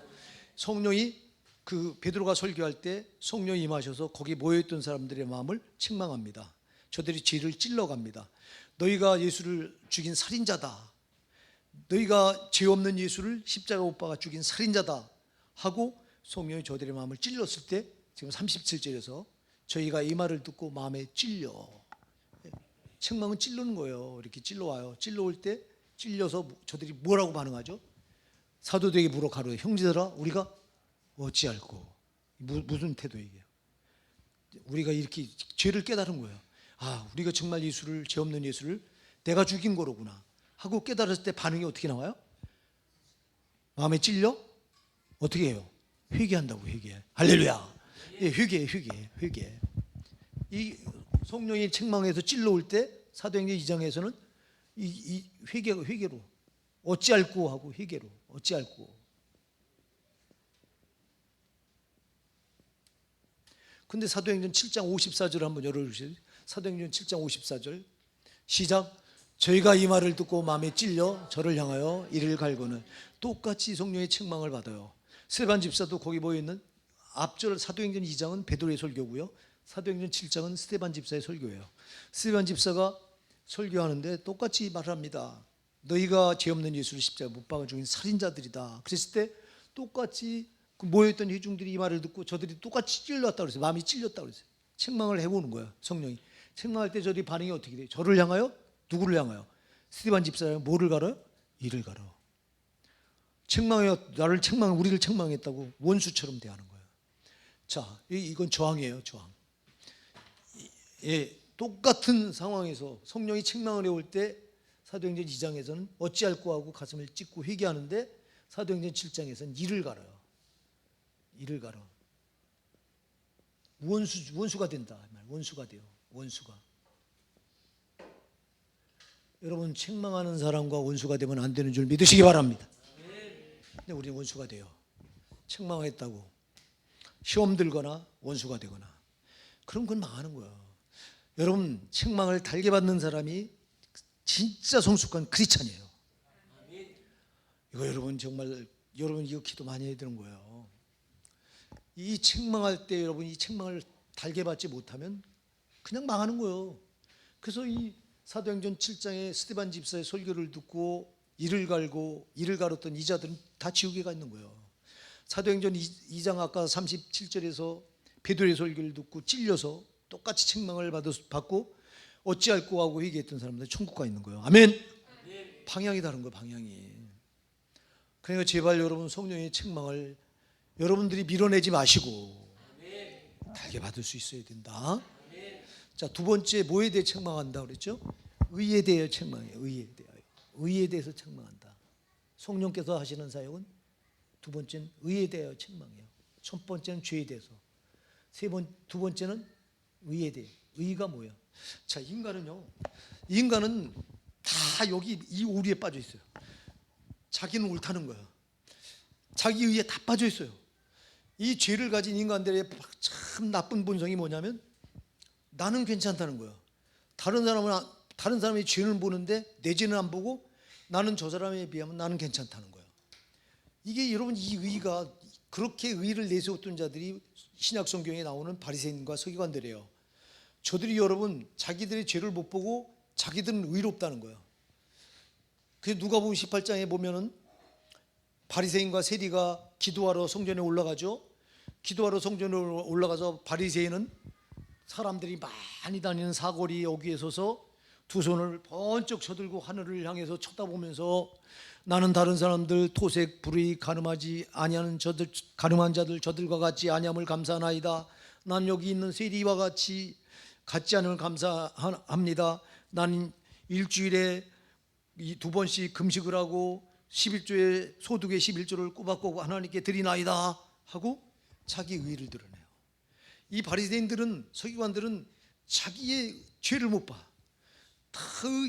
성령이 그 베드로가 설교할 때 성령이 임하셔서 거기 모여있던 사람들의 마음을 책망합니다. 저들이 죄를 찔러갑니다. 너희가 예수를 죽인 살인자다. 너희가 죄 없는 예수를 십자가 못 박아 죽인 살인자다 하고 성령이 저들의 마음을 찔렀을 때 지금 37절에서 저희가 이 말을 듣고 마음에 찔려. 책망은 찔르는 거예요. 이렇게 찔러와요. 찔러올 때 찔려서 저들이 뭐라고 반응하죠? 사도들에게 물어 가로되 형제들아 우리가 어찌할꼬. 무슨 태도 얘기예요? 우리가 이렇게 죄를 깨달은 거예요. 아, 우리가 정말 예수를, 죄 없는 예수를 내가 죽인 거로구나 하고 깨달았을 때 반응이 어떻게 나와요? 마음에 찔려? 어떻게 해요? 회개한다고. 회개. 할렐루야. 예, 회개. 이 성령이 책망해서 찔러올 때 사도행전 2장에서는 이 회개로 어찌할꼬 하고 회개로 어찌할꼬. 근데 사도행전 7장 54절 한번 열어주세요. 사도행전 7장 54절 시작. 저희가 이 말을 듣고 마음에 찔려 저를 향하여 이를 갈고는 똑같이 성령의 책망을 받아요. 스데반 집사도 거기 모여있는 앞절 사도행전 2장은 베드로의 설교고요. 사도행전 7장은 스데반 집사의 설교예요. 스데반 집사가 설교하는데 똑같이 말합니다. 너희가 죄 없는 예수를 십자가에 못 박아 죽인 살인자들이다. 그랬을 때 똑같이 그 모여있던 회중들이 이 말을 듣고 저들이 똑같이 찔렸다고 그랬어요. 마음이 찔렸다고 그랬어요. 책망을 해보는 거예요. 성령이. 책망할 때 저들이 반응이 어떻게 돼요? 저를 향하여? 누구를 향하여? 스데반 집사가 뭐를 갈아요? 이를 갈아. 책망해요. 나를 우리를 책망했다고 원수처럼 대하는 거예요. 자, 이건 저항이에요. 저항. 예, 똑같은 상황에서 성령이 책망을 해올 때 사도행전 2장에서는 어찌할꼬 하고 가슴을 찢고 회개하는데 사도행전 7장에서는 이를 갈아요. 이를 갈아. 원수가 된다. 원수가 돼요. 원수가. 여러분 책망하는 사람과 원수가 되면 안 되는 줄 믿으시기 바랍니다. 근데 우리는 원수가 돼요. 책망했다고 시험 들거나 원수가 되거나 그럼 그건 망하는 거야. 여러분 책망을 달게 받는 사람이 진짜 성숙한 크리스찬이에요. 이거 여러분 정말 여러분 이거 기도 많이 해야 되는 거예요. 이 책망할 때 여러분 이 책망을 달게 받지 못하면 그냥 망하는 거예요. 그래서 이 사도행전 7장의 스데반 집사의 설교를 듣고 이를 갈았던 이자들은 다 지옥에 가 있는 거예요. 사도행전 2장 아까 37절에서 베드로의 설교를 듣고 찔려서 똑같이 책망을 받고 어찌할꼬 하고 회개했던 사람들 천국 가 있는 거예요. 아멘. 방향이 다른 거예요. 방향이. 그러니까 제발 여러분 성령의 책망을 여러분들이 밀어내지 마시고 달게 받을 수 있어야 된다. 자, 두 번째 뭐에 대해 책망한다 그랬죠? 의에 대해 책망해요. 의에 대해서 책망한다. 성령께서 하시는 사역은 두 번째는 의에 대하여 책망해요. 첫 번째는 죄에 대해서. 두 번째는 의에 대해. 의가 뭐야? 자, 인간은 다 여기 이 오류에 빠져 있어요. 자기는 옳다는 거야. 자기 의에 다 빠져 있어요. 이 죄를 가진 인간들의 참 나쁜 본성이 뭐냐면 나는 괜찮다는 거야. 다른 사람이 죄를 보는데 내 죄는 안 보고 나는 저 사람에 비하면 나는 괜찮다는 거야. 이게 여러분, 이 의가, 그렇게 의를 내세웠던 자들이 신약 성경에 나오는 바리새인과 서기관들이에요. 저들이 여러분 자기들의 죄를 못 보고 자기들은 의롭다는 거야. 그래서 누가복음 18장에 보면은 바리새인과 세리가 기도하러 성전에 올라가죠. 기도하러 성전에 올라가서 바리새인은 사람들이 많이 다니는 사거리 여기에 서서 두 손을 번쩍 쳐들고 하늘을 향해서 쳐다보면서 나는 다른 사람들 토색 불의 가늠하지 아니하는 가늠한 자들 저들과 같지 아니함을 감사하나이다. 난 여기 있는 세리와 같지 않음을 감사합니다. 나는 일주일에 두 번씩 금식을 하고 11조의 소득의 11조를 꼬박꼬박 하나님께 드리나이다 하고 자기 의를 드러내요. 이 바리새인들은, 서기관들은 자기의 죄를 못 봐. 다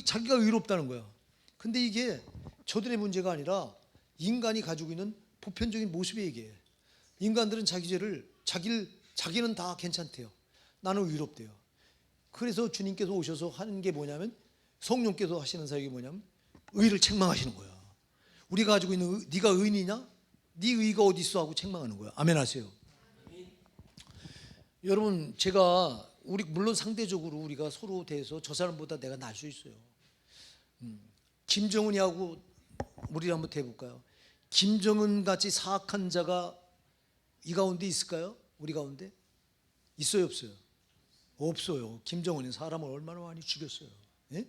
자기가 의롭다는 거야. 근데 이게 저들의 문제가 아니라 인간이 가지고 있는 보편적인 모습에 얘기해. 인간들은 자기 죄를 자기는 다 괜찮대요. 나는 의롭대요. 그래서 주님께서 오셔서 하는 게 뭐냐면, 성령께서 하시는 사역이 뭐냐면 의를 책망하시는 거야. 우리가 가지고 있는 네가 의인이냐? 네 의가 어디 있어? 하고 책망하는 거야. 아멘 하세요. 여러분, 제가 물론 상대적으로 우리가 서로 대해서 저 사람보다 내가 나을 수 있어요. 김정은이하고 우리 한번 대볼까요? 김정은 같이 사악한 자가 이 가운데 있을까요? 우리 가운데 있어요, 없어요? 없어요. 김정은이 사람을 얼마나 많이 죽였어요. 예?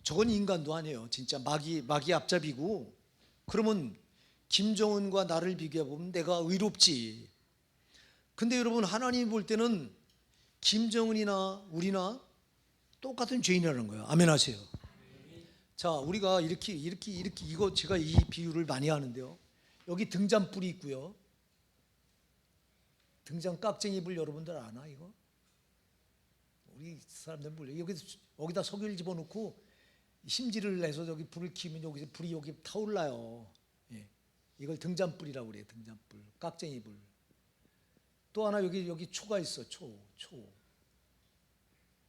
저건 인간도 아니에요. 진짜 마귀 앞잡이고. 그러면 김정은과 나를 비교해 보면 내가 의롭지. 근데 여러분, 하나님이 볼 때는 김정은이나 우리나 똑같은 죄인이라는 거예요. 아멘 하세요. 자, 우리가 이렇게 이거 제가 이 비유를 많이 하는데요. 여기 등잔불이 있고요. 등잔 깍쟁이 불 여러분들 아나 이거? 우리 사람들 몰라요. 여기다 석유를 집어넣고 심지를 내서 여기 불을 켜면 여기서 불이 여기 타올라요. 예. 이걸 등잔불이라고 그래요. 등잔불, 깍쟁이 불. 또 하나 여기 초가 있어. 초.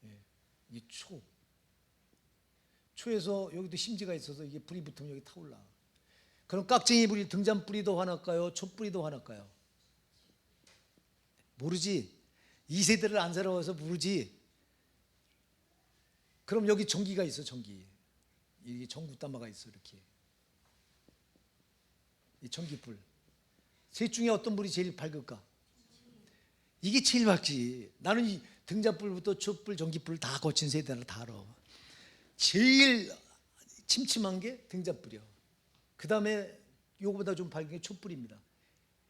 예. 이 초. 초에서 여기도 심지가 있어서 이게 불이 붙으면 여기 타올라. 그럼 깍쟁이 불이 등잔불이 더 화날까요? 촛불이 더 화날까요? 모르지. 이 세대를 안 살아와서 모르지. 그럼 여기 전기가 있어. 전기. 이게 전구담화가 있어. 이렇게 이 전기불. 셋 중에 어떤 불이 제일 밝을까? 이게 제일 밝지. 나는 이 등잔불부터 촛불, 전기불 다 거친 세대를 다 알아. 제일 침침한 게 등잔불이요. 그 다음에 요거보다 좀 밝은 게 촛불입니다.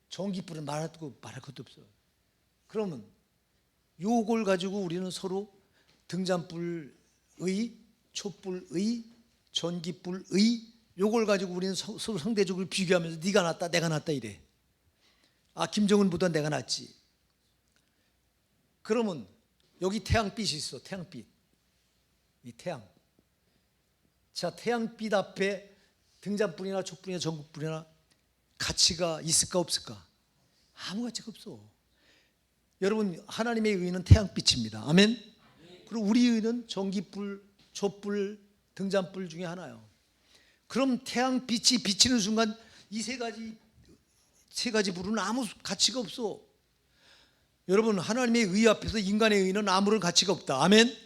전기불은 말할 것도 없어. 그러면 요걸 가지고 우리는 서로 등잔불의, 촛불의, 전기불의, 요걸 가지고 우리는 서로 상대적으로 비교하면서 네가 낫다 내가 낫다 이래. 아, 김정은보다 내가 낫지. 그러면 여기 태양빛이 있어. 태양빛. 이 태양. 자, 태양빛 앞에 등잔불이나 촛불이나 전구불이나 가치가 있을까 없을까? 아무 가치가 없어. 여러분, 하나님의 의는 태양빛입니다. 아멘. 그리고 우리 의는 전기불, 촛불, 등잔불 중에 하나예요. 그럼 태양빛이 비치는 순간 이 세 가지 불은 아무 가치가 없어. 여러분, 하나님의 의 앞에서 인간의 의는 아무런 가치가 없다. 아멘.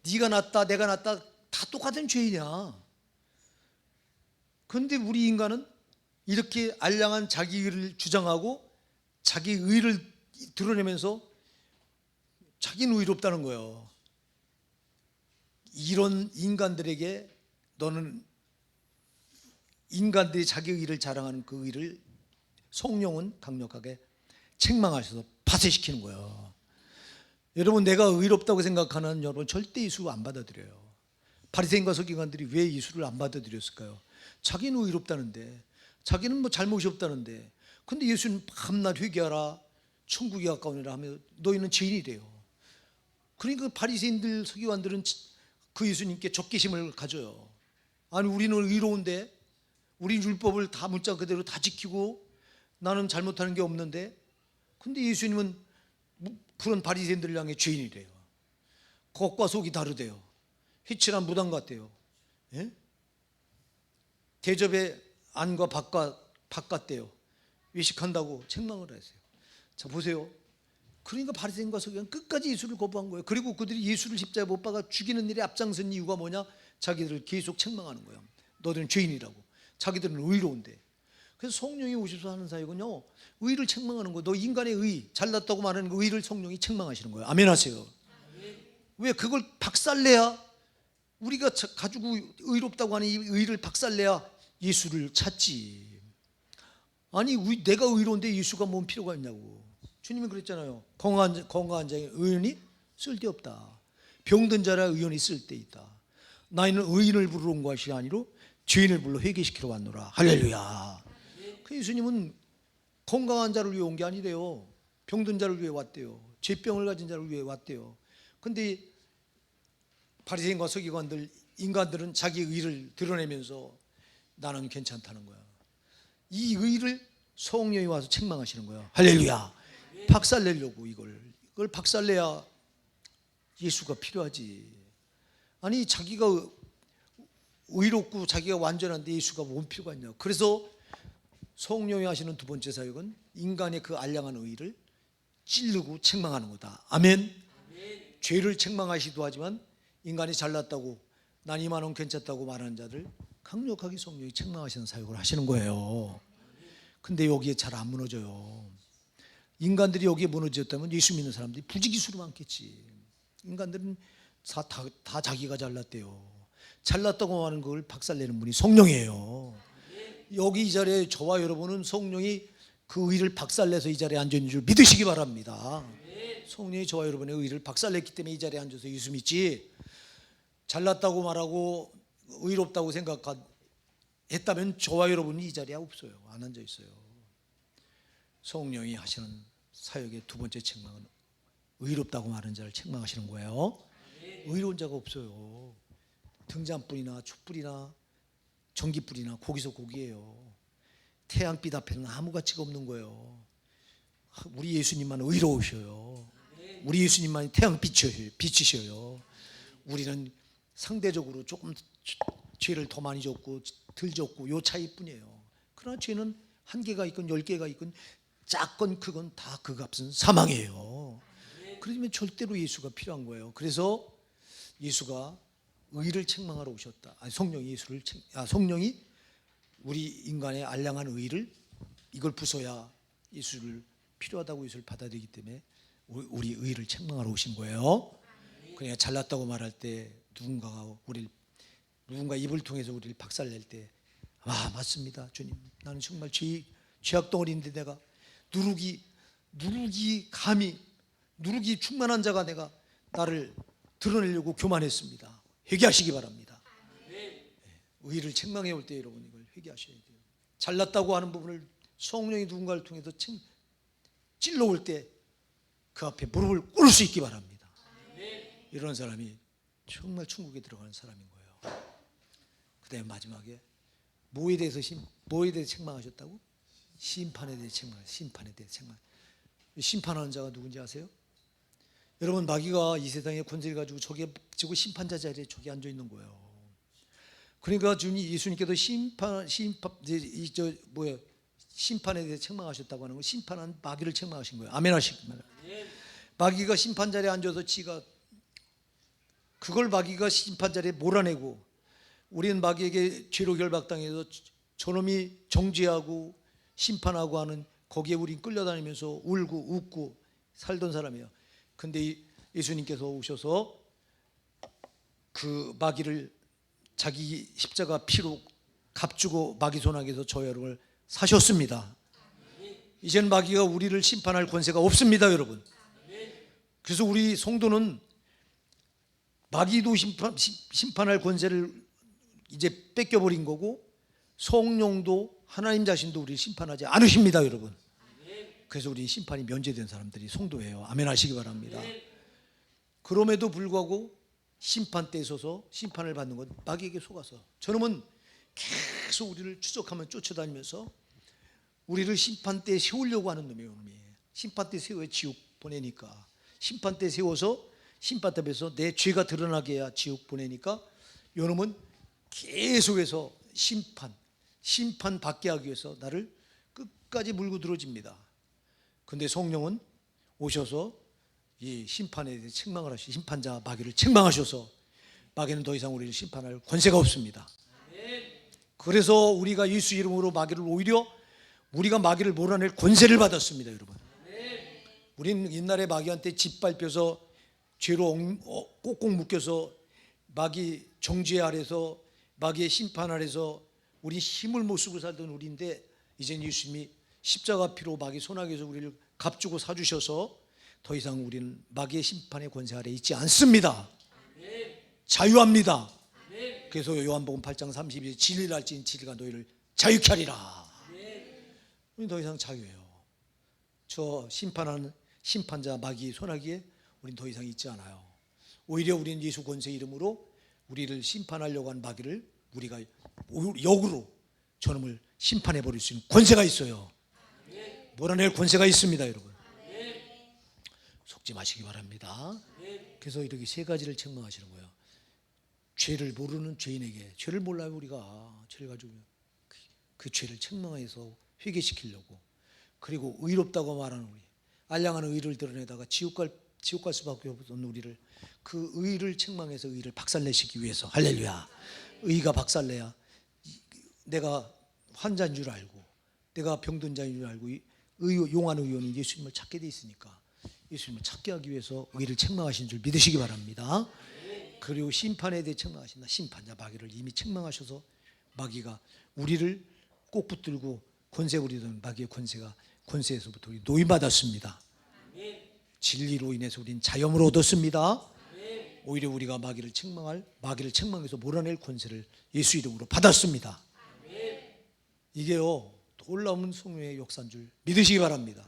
네가 낫다 내가 낫다 다 똑같은 죄이냐. 그런데 우리 인간은 이렇게 알량한 자기 의를 주장하고 자기 의를 드러내면서 자기는 의롭다는 거예요. 이런 인간들에게 너는 인간들이 자기 의를 자랑하는 그 의를 성령은 강력하게 책망하셔서 파쇄시키는 거예요. 여러분, 내가 의롭다고 생각하는 여러분 절대 예수 안 받아들여요. 바리새인과 서기관들이 왜 예수를 안 받아들였을까요? 자기는 의롭다는데 자기는 뭐 잘못이 없다는데, 근데 예수님 밤낮 회개하라, 천국이 가까우니라 하며 너희는 죄인이래요. 그러니까 바리새인들, 서기관들은 그 예수님께 적개심을 가져요. 아니, 우리는 의로운데, 우리 율법을 다 문자 그대로 다 지키고 나는 잘못하는 게 없는데, 근데 예수님은 그런 바리새인들을 향해 죄인이래요. 겉과 속이 다르대요. 희칠한 무당 같대요. 예? 대접의 안과 바깥대요. 외식한다고 책망을 하세요. 자, 보세요. 그러니까 바리새인과 서기관 끝까지 예수를 거부한 거예요. 그리고 그들이 예수를 십자가에 못 박아 죽이는 일에 앞장선 이유가 뭐냐? 자기들을 계속 책망하는 거예요. 너희들은 죄인이라고. 자기들은 의로운데. 그래서 성령이 오셔서 하는 사역은요, 의를 책망하는 거예요. 너 인간의 의, 잘났다고 말하는 그 의를 성령이 책망하시는 거예요. 아멘 하세요. 왜 그걸 박살내야, 우리가 가지고 의롭다고 하는 이 의를 박살내야 예수를 찾지. 아니, 내가 의로운데 예수가 뭔 필요가 있냐고. 주님이 그랬잖아요. 건강한 자에게 의인이 쓸데없다. 병든 자라 의인이 쓸데있다. 나이는 의인을 부르러 온 것이 아니로 죄인을 불러 회개시키러 왔노라. 할렐루야. 그 예수님은 건강한 자를 위해 온 게 아니래요. 병든 자를 위해 왔대요. 죄병을 가진 자를 위해 왔대요. 근데 바리새인과 서기관들, 인간들은 자기 의를 드러내면서 나는 괜찮다는 거야. 이 의를 성령이 와서 책망하시는 거야. 할렐루야. 박살내려고 이걸 박살내야 예수가 필요하지. 아니, 자기가 의롭고 자기가 완전한데 예수가 뭔 필요가 있냐. 그래서 성령이 하시는 두 번째 사역은 인간의 그 알량한 의를 찌르고 책망하는 거다. 아멘. 죄를 책망하시기도 하지만 인간이 잘났다고, 난 이만원 괜찮다고 말하는 자들 강력하게 성령이 책망하시는 사역을 하시는 거예요. 근데 여기에 잘 안 무너져요. 인간들이 여기에 무너졌다면 예수 믿는 사람들이 부지기수로 많겠지. 인간들은 다 자기가 잘났대요. 잘났다고 하는 걸 박살내는 분이 성령이에요. 여기 이 자리에 저와 여러분은 성령이 그 의를 박살내서 이 자리에 앉아 있는 줄 믿으시기 바랍니다. 성령이 저와 여러분의 의를 박살냈기 때문에 이 자리에 앉아서 예수 믿지, 잘났다고 말하고 의롭다고 생각했다면 저와 여러분이 이 자리에 없어요. 안 앉아 있어요. 성령이 하시는 사역의 두 번째 책망은 의롭다고 말하는 자를 책망하시는 거예요. 의로운 자가 없어요. 등잔불이나 촛불이나 전기불이나 거기서 거기에요. 태양빛 앞에는 아무 가치가 없는 거예요. 우리 예수님만 의로우셔요. 우리 예수님만이 태양빛이셔요. 우리는 상대적으로 조금 죄를 더 많이 졌고 덜 졌고 요 차이뿐이에요. 그러나 죄는 한 개가 있건 10개가 있건 작건 크건 다 그 값은 사망이에요. 그러면 절대로 예수가 필요한 거예요. 그래서 예수가 의를 책망하러 오셨다. 성령이 우리 인간의 알량한 의를 이걸 부숴야 예수를 필요하다고 예수를 받아들이기 때문에 우리 의를 책망하러 오신 거예요. 그러니까 잘났다고 말할 때 누군가 입을 통해서 우리를 박살낼 때, 맞습니다 주님, 나는 정말 죄악덩어리인데 내가 누룩이 충만한 자가 내가 나를 드러내려고 교만했습니다. 회개하시기 바랍니다. 의를 책망해 올 때 여러분 이걸 회개하셔야 돼요. 잘났다고 하는 부분을 성령이 누군가를 통해서 찔러올 때 그 앞에 무릎을 꿇을 수 있기 바랍니다. 이런 사람이 정말 천국에 들어가는 사람인 거예요. 그 다음에 마지막에 뭐에 대해서 책망하셨다고? 심판에 대해 책망. 심판하는 자가 누군지 아세요? 여러분, 마귀가 이 세상에 권세를 가지고 저기 심판자 자리에 저기 앉아 있는 거예요. 그러니까 예수님께서 심판에 대해 책망하셨다고 하는 건 심판한 마귀를 책망하신 거예요. 아멘 하시기. 마귀가 심판 자리에 앉아서 그걸 마귀가 심판 자리에 몰아내고, 우리는 마귀에게 죄로 결박당해서 저놈이 정죄하고 심판하고 하는 거기에 우린 끌려다니면서 울고 웃고 살던 사람이에요. 근데 예수님께서 오셔서 그 마귀를 자기 십자가 피로 값주고 마귀 손아귀에서 저 여러분을 사셨습니다. 이제는 마귀가 우리를 심판할 권세가 없습니다, 여러분. 그래서 우리 성도는 마귀도 심판할 권세를 이제 뺏겨버린 거고, 성령도 하나님 자신도 우리를 심판하지 않으십니다, 여러분. 그래서 우리 심판이 면제된 사람들이 성도예요. 아멘 하시기 바랍니다. 그럼에도 불구하고 심판대에 서서 심판을 받는 것, 마귀에게 속아서 저놈은 계속 우리를 추적하면 쫓아다니면서 우리를 심판대에 세우려고 하는 놈이에요. 심판대에 세워 지옥 보내니까, 심판대에 세워서 심판대에서 내 죄가 드러나게 해야 지옥 보내니까 요놈은 계속해서 심판 받게 하기 위해서 나를 끝까지 물고 들어집니다. 근데 성령은 오셔서 이 심판에 대해 책망을 하시고 심판자 마귀를 책망하셔서 마귀는 더 이상 우리를 심판할 권세가 없습니다. 그래서 우리가 예수 이름으로 마귀를 오히려 우리가 마귀를 몰아낼 권세를 받았습니다, 여러분. 우리는 옛날에 마귀한테 짓밟혀서 죄로 꼭꼭 묶여서 마귀 정죄 아래서 마귀의 심판 아래서 우리 힘을 못 쓰고 살던 우리인데 이제 예수님이 십자가 피로 마귀 손아귀에서 우리를 값주고 사주셔서 더 이상 우리는 마귀의 심판의 권세 아래 있지 않습니다. 자유합니다. 그래서 요한복음 8장 32절 진리를 알지니 진리가 너희를 자유케 하리라. 우리 더 이상 자유해요. 저 심판하는 심판자 마귀의 손아귀에 우린 더 이상 있지 않아요. 오히려 우리는 예수 권세 이름으로 우리를 심판하려고 하는 마귀를 우리가 역으로 저놈을 심판해 버릴 수 있는 권세가 있어요. 몰아낼 권세가 있습니다, 여러분. 속지 마시기 바랍니다. 그래서 이렇게 세 가지를 책망하시는 거예요. 죄를 모르는 죄인에게, 죄를 몰라요 우리가. 죄를 가지고 그 죄를 책망해서 회개시키려고. 그리고 의롭다고 말하는 우리, 알량한 의를 드러내다가 지옥 갈 수밖에 없는 우리를, 그 의를 책망해서 의를 박살내시기 위해서. 할렐루야. 의가 박살내야 내가 환자인 줄 알고 내가 병든 자인 줄 알고 용한 의원은 예수님을 찾게 돼 있으니까 예수님을 찾게 하기 위해서 의를 책망하신 줄 믿으시기 바랍니다. 그리고 심판에 대해 책망하신다. 심판자 마귀를 이미 책망하셔서 마귀가 우리를 꼭 붙들고 권세 부리던 마귀의 권세에서부터 우리 노임받았습니다. 진리로 인해서 우린 자유함을 얻었습니다. 오히려 우리가 마귀를 책망해서 몰아낼 권세를 예수 이름으로 받았습니다. 이게요 놀라운 성령의 역사인 줄 믿으시기 바랍니다.